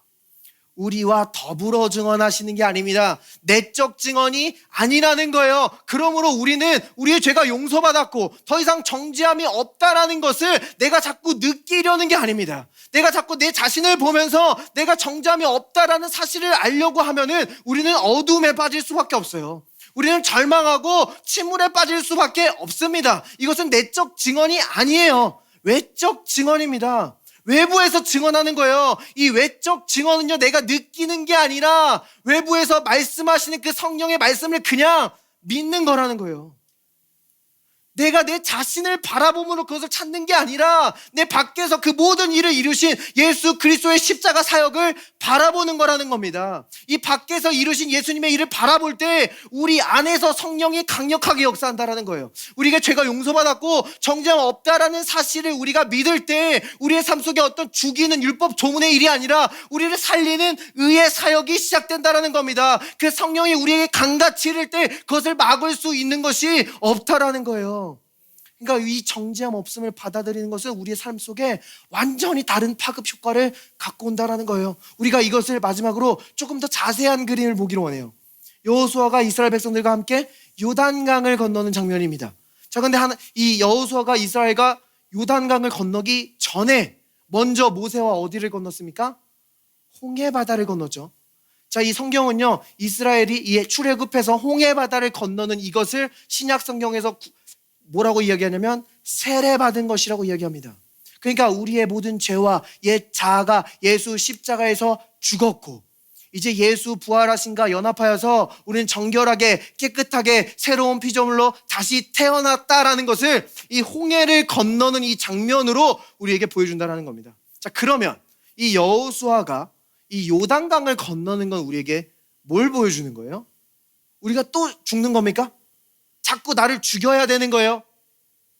우리와 더불어 증언하시는 게 아닙니다. 내적 증언이 아니라는 거예요. 그러므로 우리는 우리의 죄가 용서받았고 더 이상 정죄함이 없다라는 것을 내가 자꾸 느끼려는 게 아닙니다. 내가 자꾸 내 자신을 보면서 내가 정죄함이 없다라는 사실을 알려고 하면은 우리는 어둠에 빠질 수밖에 없어요. 우리는 절망하고 침울에 빠질 수밖에 없습니다. 이것은 내적 증언이 아니에요. 외적 증언입니다. 외부에서 증언하는 거예요. 이 외적 증언은요, 내가 느끼는 게 아니라 외부에서 말씀하시는 그 성령의 말씀을 그냥 믿는 거라는 거예요. 내가 내 자신을 바라봄으로 그것을 찾는 게 아니라 내 밖에서 그 모든 일을 이루신 예수 그리스도의 십자가 사역을 바라보는 거라는 겁니다. 이 밖에서 이루신 예수님의 일을 바라볼 때 우리 안에서 성령이 강력하게 역사한다라는 거예요. 우리가 죄가 용서받았고 정죄함 없다라는 사실을 우리가 믿을 때 우리의 삶 속에 어떤 죽이는 율법 조문의 일이 아니라 우리를 살리는 의의 사역이 시작된다라는 겁니다. 그 성령이 우리에게 강같이 이를 때 그것을 막을 수 있는 것이 없다라는 거예요. 그러니까 이 정죄함 없음을 받아들이는 것은 우리의 삶 속에 완전히 다른 파급 효과를 갖고 온다는 거예요. 우리가 이것을 마지막으로 조금 더 자세한 그림을 보기로 원해요. 여호수아가 이스라엘 백성들과 함께 요단강을 건너는 장면입니다. 자, 근데 이 여호수아가 이스라엘과 요단강을 건너기 전에 먼저 모세와 어디를 건넜습니까? 홍해바다를 건넜죠. 자, 이 성경은요, 이스라엘이 이 출애굽해서 홍해바다를 건너는 이것을 신약 성경에서 뭐라고 이야기하냐면 세례받은 것이라고 이야기합니다. 그러니까 우리의 모든 죄와 옛 자아가 예수 십자가에서 죽었고 이제 예수 부활하신가 연합하여서 우리는 정결하게 깨끗하게 새로운 피조물로 다시 태어났다라는 것을 이 홍해를 건너는 이 장면으로 우리에게 보여준다는 겁니다. 자, 그러면 이 여호수아가 이 요단강을 건너는 건 우리에게 뭘 보여주는 거예요? 우리가 또 죽는 겁니까? 자꾸 나를 죽여야 되는 거예요?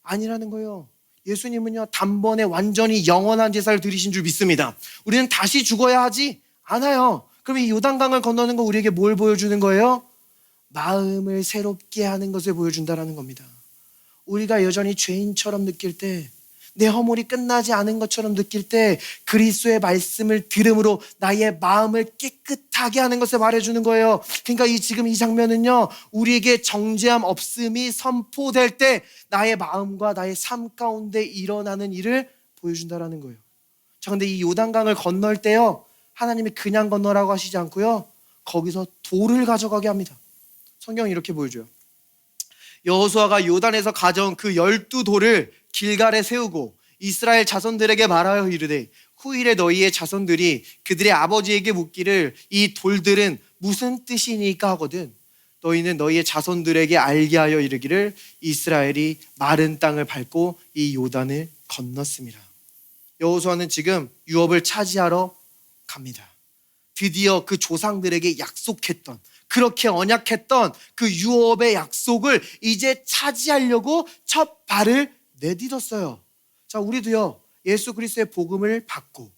아니라는 거예요. 예수님은요, 단번에 완전히 영원한 제사를 드리신 줄 믿습니다. 우리는 다시 죽어야 하지 않아요. 그럼 이 요단강을 건너는 거 우리에게 뭘 보여주는 거예요? 마음을 새롭게 하는 것을 보여준다는 겁니다. 우리가 여전히 죄인처럼 느낄 때, 내 허물이 끝나지 않은 것처럼 느낄 때 그리스도의 말씀을 들음으로 나의 마음을 깨끗하게 하는 것을 말해주는 거예요. 그러니까 지금 이 장면은요, 우리에게 정죄함 없음이 선포될 때 나의 마음과 나의 삶 가운데 일어나는 일을 보여준다는 거예요. 자, 근데 이 요단강을 건널 때요, 하나님이 그냥 건너라고 하시지 않고요, 거기서 돌을 가져가게 합니다. 성경이 이렇게 보여줘요. 여호수아가 요단에서 가져온 그 12돌을 길갈에 세우고 이스라엘 자손들에게 말하여 이르되 후일에 너희의 자손들이 그들의 아버지에게 묻기를 이 돌들은 무슨 뜻이니까 하거든 너희는 너희의 자손들에게 알게 하여 이르기를 이스라엘이 마른 땅을 밟고 이 요단을 건넜습니다. 여호수아는 지금 유업을 차지하러 갑니다. 드디어 그 조상들에게 약속했던, 그렇게 언약했던 그 유업의 약속을 이제 차지하려고 첫 발을 내딛었어요. 자, 우리도요, 예수 그리스도의 복음을 받고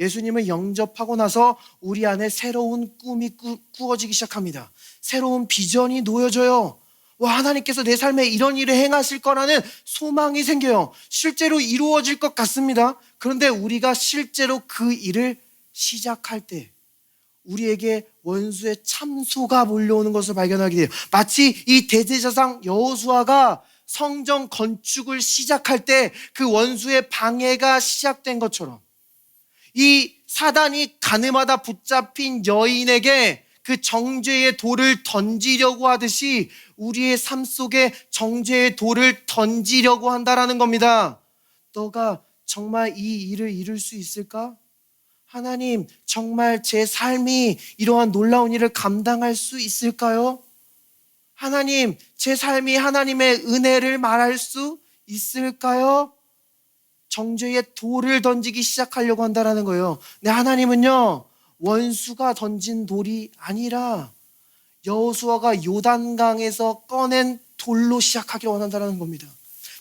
예수님을 영접하고 나서 우리 안에 새로운 꿈이 꾸어지기 시작합니다. 새로운 비전이 놓여져요. 와, 하나님께서 내 삶에 이런 일을 행하실 거라는 소망이 생겨요. 실제로 이루어질 것 같습니다. 그런데 우리가 실제로 그 일을 시작할 때 우리에게 원수의 참소가 몰려오는 것을 발견하게 돼요. 마치 이 대제사장 여호수아가 성전 건축을 시작할 때 그 원수의 방해가 시작된 것처럼, 이 사단이 가늠하다 붙잡힌 여인에게 그 정죄의 돌을 던지려고 하듯이 우리의 삶 속에 정죄의 돌을 던지려고 한다라는 겁니다. 너가 정말 이 일을 이룰 수 있을까? 하나님, 정말 제 삶이 이러한 놀라운 일을 감당할 수 있을까요? 하나님, 제 삶이 하나님의 은혜를 말할 수 있을까요? 정죄의 돌을 던지기 시작하려고 한다는 거예요. 근데 하나님은요, 원수가 던진 돌이 아니라 여호수아가 요단강에서 꺼낸 돌로 시작하기를 원한다는 겁니다.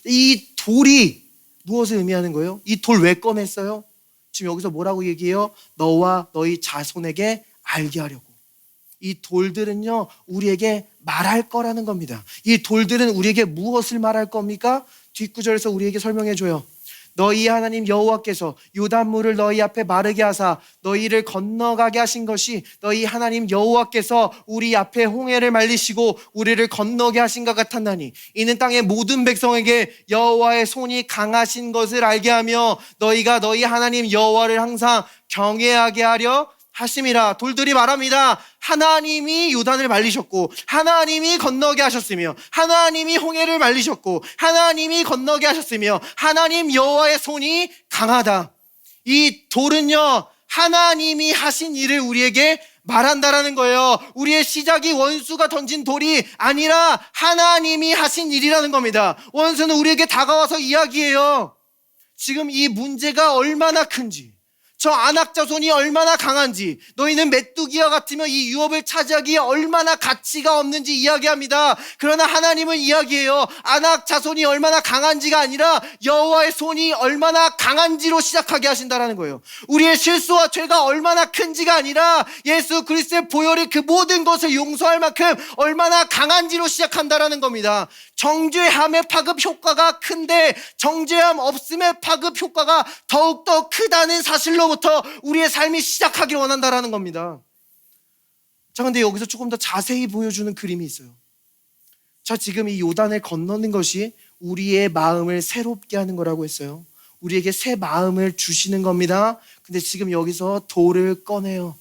이 돌이 무엇을 의미하는 거예요? 이 돌 왜 꺼냈어요? 지금 여기서 뭐라고 얘기해요? 너와 너희 자손에게 알게 하려고. 이 돌들은요, 우리에게 말할 거라는 겁니다. 이 돌들은 우리에게 무엇을 말할 겁니까? 뒷구절에서 우리에게 설명해 줘요. 너희 하나님 여호와께서 요단물을 너희 앞에 마르게 하사 너희를 건너가게 하신 것이 너희 하나님 여호와께서 우리 앞에 홍해를 말리시고 우리를 건너게 하신 것 같았나니 이는 땅의 모든 백성에게 여호와의 손이 강하신 것을 알게 하며 너희가 너희 하나님 여호와를 항상 경외하게 하려 하심이라. 돌들이 말합니다. 하나님이 요단을 말리셨고 하나님이 건너게 하셨으며 하나님이 홍해를 말리셨고 하나님이 건너게 하셨으며 하나님 여호와의 손이 강하다. 이 돌은요, 하나님이 하신 일을 우리에게 말한다라는 거예요. 우리의 시작이 원수가 던진 돌이 아니라 하나님이 하신 일이라는 겁니다. 원수는 우리에게 다가와서 이야기해요. 지금 이 문제가 얼마나 큰지, 저 아낙 자손이 얼마나 강한지, 너희는 메뚜기와 같으며 이 유업을 차지하기에 얼마나 가치가 없는지 이야기합니다. 그러나 하나님은 이야기해요. 아낙 자손이 얼마나 강한지가 아니라 여호와의 손이 얼마나 강한지로 시작하게 하신다는 거예요. 우리의 실수와 죄가 얼마나 큰지가 아니라 예수 그리스도의 보혈이 그 모든 것을 용서할 만큼 얼마나 강한지로 시작한다는 겁니다. 정죄함의 파급 효과가 큰데 정죄함 없음의 파급 효과가 더욱더 크다는 사실로부터 우리의 삶이 시작하기를 원한다는 겁니다. 자, 근데 여기서 조금 더 자세히 보여주는 그림이 있어요. 자, 지금 이 요단을 건너는 것이 우리의 마음을 새롭게 하는 거라고 했어요. 우리에게 새 마음을 주시는 겁니다. 근데 지금 여기서 돌을 꺼내요.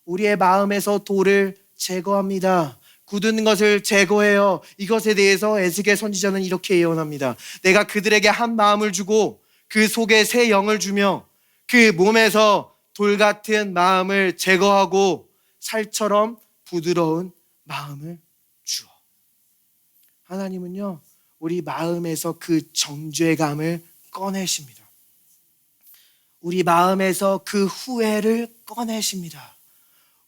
우리의 마음에서 돌을 제거합니다. 굳은 것을 제거해요. 이것에 대해서 에스겔 선지자는 이렇게 예언합니다. 내가 그들에게 한 마음을 주고 그 속에 새 영을 주며 그 몸에서 돌 같은 마음을 제거하고 살처럼 부드러운 마음을 주어. 하나님은요, 우리 마음에서 그 정죄감을 꺼내십니다. 우리 마음에서 그 후회를 꺼내십니다.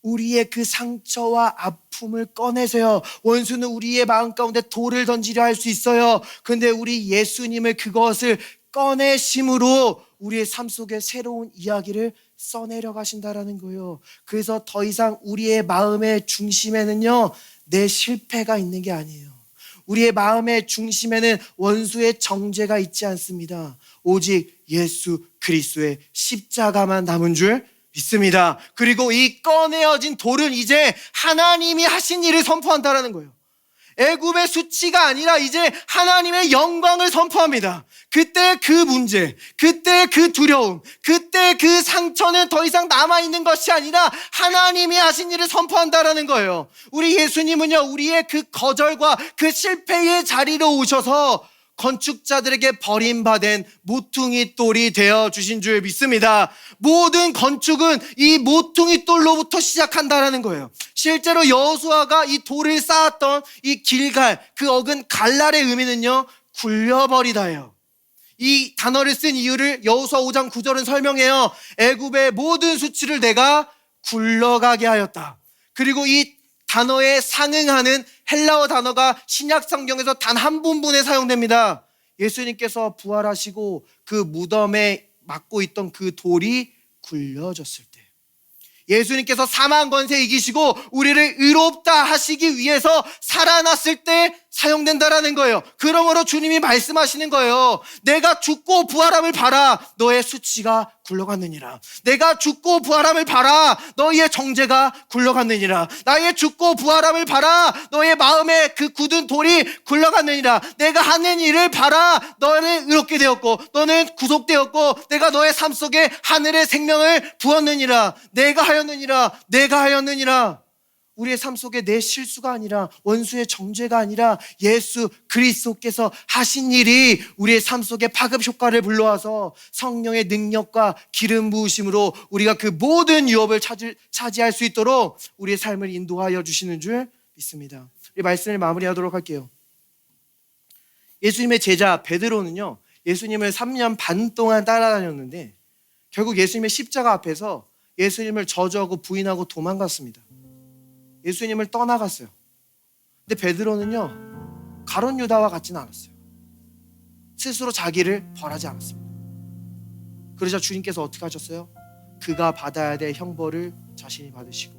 우리의 그 상처와 아픔을 꺼내세요. 원수는 우리의 마음 가운데 돌을 던지려 할 수 있어요. 그런데 우리 예수님을 그것을 꺼내심으로 우리의 삶 속에 새로운 이야기를 써내려 가신다라는 거예요. 그래서 더 이상 우리의 마음의 중심에는요, 내 실패가 있는 게 아니에요. 우리의 마음의 중심에는 원수의 정죄가 있지 않습니다. 오직 예수 그리스도의 십자가만 남은 줄 믿습니다. 그리고 이 꺼내어진 돌은 이제 하나님이 하신 일을 선포한다라는 거예요. 애굽의 수치가 아니라 이제 하나님의 영광을 선포합니다. 그때 그 문제, 그때 그 두려움, 그때 그 상처는 더 이상 남아있는 것이 아니라 하나님이 하신 일을 선포한다라는 거예요. 우리 예수님은요, 우리의 그 거절과 그 실패의 자리로 오셔서 건축자들에게 버림받은 모퉁이 돌이 되어 주신 줄 믿습니다. 모든 건축은 이 모퉁이 돌로부터 시작한다라는 거예요. 실제로 여호수아가 이 돌을 쌓았던 이 길갈, 그 어근 갈랄의 의미는요, 굴려버리다예요. 이 단어를 쓴 이유를 여호수아 5장 9절은 설명해요. 애굽의 모든 수치를 내가 굴러가게 하였다. 그리고 이 단어에 상응하는 헬라어 단어가 신약 성경에서 단 한 부분에 사용됩니다. 예수님께서 부활하시고 그 무덤에 맡고 있던 그 돌이 굴려졌을 때, 예수님께서 사망 권세 이기시고 우리를 의롭다 하시기 위해서 살아났을 때 사용된다라는 거예요. 그러므로 주님이 말씀하시는 거예요. 내가 죽고 부활함을 봐라, 너의 수치가 굴러갔느니라. 내가 죽고 부활함을 봐라, 너희의 정죄가 굴러갔느니라. 나의 죽고 부활함을 봐라, 너의 마음에 그 굳은 돌이 굴러갔느니라. 내가 하는 일을 봐라, 너는 의롭게 되었고 너는 구속되었고 내가 너의 삶 속에 하늘의 생명을 부었느니라. 내가 하였느니라. 우리의 삶 속에 내 실수가 아니라, 원수의 정죄가 아니라 예수 그리스도께서 하신 일이 우리의 삶 속에 파급 효과를 불러와서 성령의 능력과 기름 부으심으로 우리가 그 모든 유업을 차지할 수 있도록 우리의 삶을 인도하여 주시는 줄 믿습니다. 이 말씀을 마무리하도록 할게요. 예수님의 제자 베드로는요, 예수님을 3년 반 동안 따라다녔는데 결국 예수님의 십자가 앞에서 예수님을 저주하고 부인하고 도망갔습니다. 예수님을 떠나갔어요. 근데 베드로는요, 가룟 유다와 같지는 않았어요. 스스로 자기를 벌하지 않았습니다. 그러자 주님께서 어떻게 하셨어요? 그가 받아야 될 형벌을 자신이 받으시고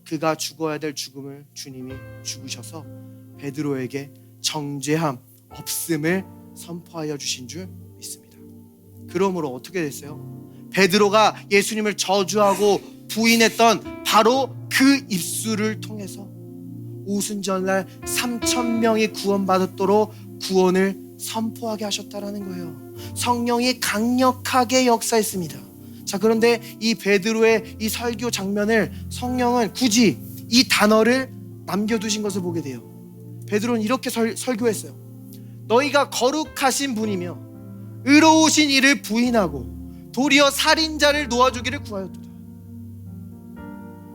그가 죽어야 될 죽음을 주님이 죽으셔서 베드로에게 정죄함 없음을 선포하여 주신 줄 믿습니다. 그러므로 어떻게 됐어요? 베드로가 예수님을 저주하고 부인했던 바로 그 입술을 통해서 오순절날 3,000명이 구원받도록 구원을 선포하게 하셨다라는 거예요. 성령이 강력하게 역사했습니다. 자, 그런데 이 베드로의 이 설교 장면을 성령은 굳이 이 단어를 남겨두신 것을 보게 돼요. 베드로는 이렇게 설교했어요. 너희가 거룩하신 분이며 의로우신 이를 부인하고 도리어 살인자를 놓아주기를 구하였도다.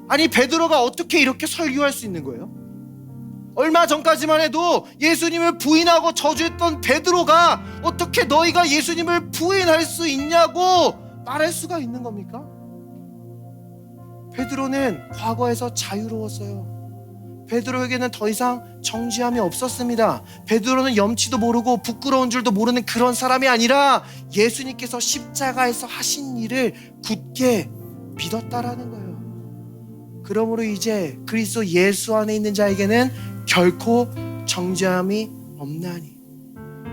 아니, 베드로가 어떻게 이렇게 설교할 수 있는 거예요? 얼마 전까지만 해도 예수님을 부인하고 저주했던 베드로가 어떻게 너희가 예수님을 부인할 수 있냐고 말할 수가 있는 겁니까? 베드로는 과거에서 자유로웠어요. 베드로에게는 더 이상 정죄함이 없었습니다. 베드로는 염치도 모르고 부끄러운 줄도 모르는 그런 사람이 아니라 예수님께서 십자가에서 하신 일을 굳게 믿었다라는 거예요. 그러므로 이제 그리스도 예수 안에 있는 자에게는 결코 정죄함이 없나니,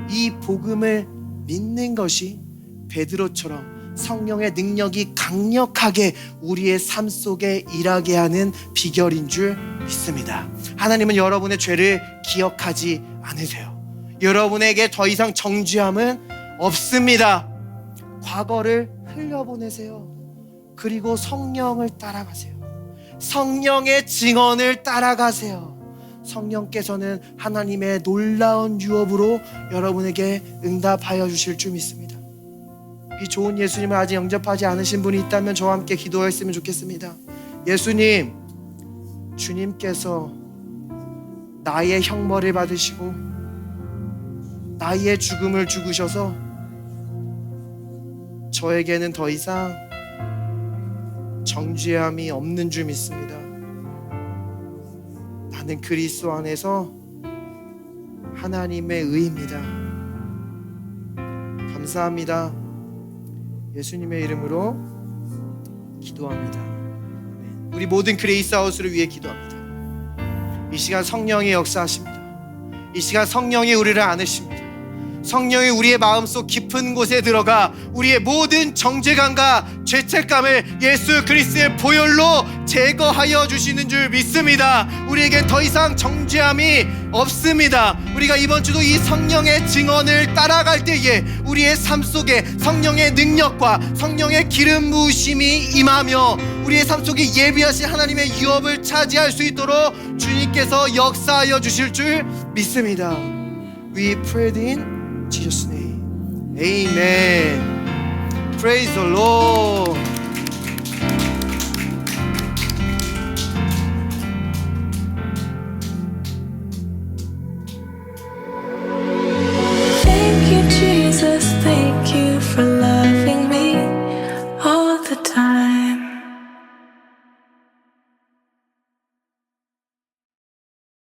이 복음을 믿는 것이 베드로처럼 성령의 능력이 강력하게 우리의 삶 속에 일하게 하는 비결인 줄 믿습니다. 하나님은 여러분의 죄를 기억하지 않으세요. 여러분에게 더 이상 정죄함은 없습니다. 과거를 흘려보내세요. 그리고 성령을 따라가세요. 성령의 증언을 따라가세요. 성령께서는 하나님의 놀라운 유업으로 여러분에게 응답하여 주실 줄 믿습니다. 이 좋은 예수님을 아직 영접하지 않으신 분이 있다면 저와 함께 기도했으면 좋겠습니다. 예수님, 주님께서 나의 형벌을 받으시고 나의 죽음을 죽으셔서 저에게는 더 이상 정죄함이 없는 줄 믿습니다. 나는 그리스도 안에서 하나님의 의입니다. 감사합니다. 예수님의 이름으로 기도합니다. 우리 모든 그레이스 하우스를 위해 기도합니다. 이 시간 성령이 역사하십니다. 이 시간 성령이 우리를 안으십니다. 성령이 우리의 마음속 깊은 곳에 들어가 우리의 모든 정죄감과 죄책감을 예수 그리스도의 보혈로 제거하여 주시는 줄 믿습니다. 우리에겐 더 이상 정죄함이 없습니다. 우리가 이번 주도 이 성령의 증언을 따라갈 때에 우리의 삶 속에 성령의 능력과 성령의 기름 부으심이 임하며 우리의 삶 속에 예비하신 하나님의 유업을 차지할 수 있도록 주님께서 역사하여 주실 줄 믿습니다. We prayed in Jesus' name. Amen. Praise the Lord.